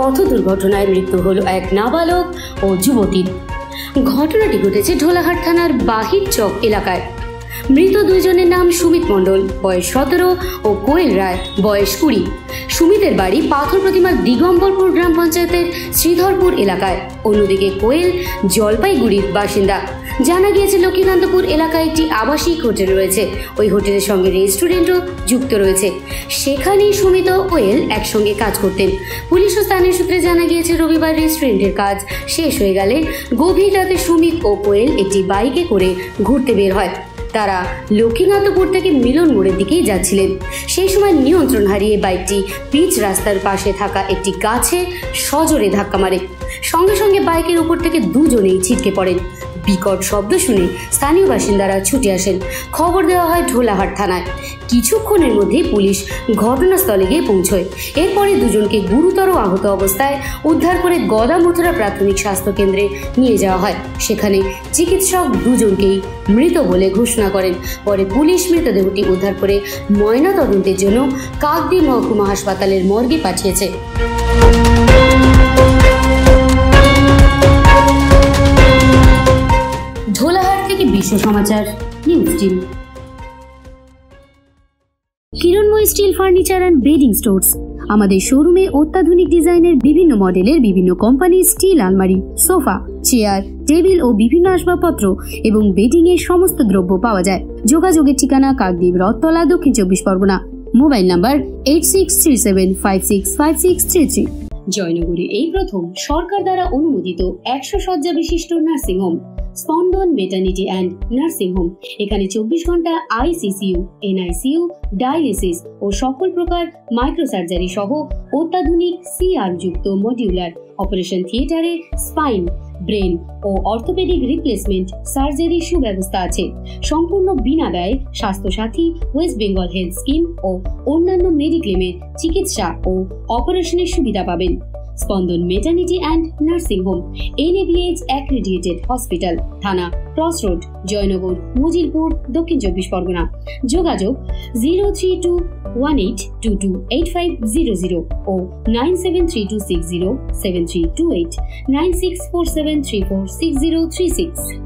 পথ দুর্ঘটনায় মৃত্যু হলো এক নাবালক ও যুবতীর। ঘটনাটি ঘটেছে ঢোলাহাট থানার বাহির চক এলাকায়। মৃত দুইজনের নাম সুমিত মণ্ডল, বয়স 17, ও কোয়েল রায়, বয়স 20। সুমিতের বাড়ি পাথর প্রতিমার দিগম্বরপুর গ্রাম পঞ্চায়েতের শ্রীধরপুর এলাকায়। অন্যদিকে কোয়েল জলপাইগুড়ির বাসিন্দা। জানা গিয়েছে লক্ষ্মীকান্তপুর এলাকায় একটি আবাসিক হোটেল রয়েছে। ওই হোটেলের সঙ্গে রেস্টুরেন্টও যুক্ত রয়েছে। সেখানেই সুমিত ও কোয়েল একসঙ্গে কাজ করতেন। পুলিশ ও স্থানীয় সূত্রে জানা গিয়েছে রবিবার রেস্টুরেন্টের কাজ শেষ হয়ে গেলে গভীর রাতে সুমিত ও কোয়েল একটি বাইকে করে ঘুরতে বের হয়। তারা লক্ষ্মীকান্তপুর থেকে মিলন মোড়ের দিকেই যাচ্ছিলেন। সেই সময় নিয়ন্ত্রণ হারিয়ে বাইকটি পিচ রাস্তার পাশে থাকা একটি গাছে সজোরে ধাক্কা মারে। সঙ্গে সঙ্গে বাইকের উপর থেকে দুজনেই ছিটকে পড়েন। বিকট শব্দ শুনে স্থানীয় বাসিন্দারা ছুটে আসেন। খবর দেওয়া হয় ঢোলাহাট থানায়। কিছুক্ষণের মধ্যেই পুলিশ ঘটনাস্থলে গিয়ে পৌঁছয়। এরপরে দুজনকে গুরুতর আহত অবস্থায় উদ্ধার করে গদামথুরা প্রাথমিক স্বাস্থ্য কেন্দ্রে নিয়ে যাওয়া হয়। সেখানে চিকিৎসক দুজনকেই মৃত বলে ঘোষণা করেন। পরে পুলিশ মৃতদেহটি উদ্ধার করে ময়নাতদন্তের জন্য কাকদ্বীপ মহকুমা হাসপাতালের মর্গে পাঠিয়েছে। ঢোলাহাট থেকে Biswa Samachar news team. Kiranmoy steel furniture and bedding stores. আমাদের শোরুমে অত্যাধুনিক ডিজাইনের বিভিন্ন মডেলের বিভিন্ন কোম্পানির স্টিল আলমারি, সোফা, চেয়ার, টেবিল ও বিভিন্ন আসবাবপত্র এবং বেডিং এর সমস্ত দ্রব্য পাওয়া যায়। যোগাযোগের ঠিকানা কাকদ্বীপ, রথতলা, দক্ষিণ 24 পরগনা। Mobile number 8637565633। জয়নগরে এই প্রথম সরকার দ্বারা অনুমোদিত 100 শয্যা বিশিষ্ট নার্সিংহোম স্পন্দন মেটার্নিটি অ্যান্ড নার্সিং হোম। এখানে 24 ঘন্টা আইসিসিইউ, এনআইসিইউ, ডায়ালিসিস ও সকল প্রকার মাইক্রোসার্জারি সহ অত্যাধুনিক সিআর যুক্ত মডিউলার অপারেশন থিয়েটারে স্পাইন, ব্রেন ও অর্থোপেডিক রিপ্লেসমেন্ট সার্জারি সুব্যবস্থা আছে। সম্পূর্ণ বিনা ব্যয় Swasthyasathi, West Bengal health scheme ও অন্যান্য মেডিক্লেমের চিকিৎসা ও অপারেশনের সুবিধা পাবেন। Spandan maternity and nursing home, NABH accredited hospital, Thana cross road, Joynagar, Majilpur, Dakshin 24 Pargana. যোগাযোগ 0321822850 ও 9732607328, 9647346036।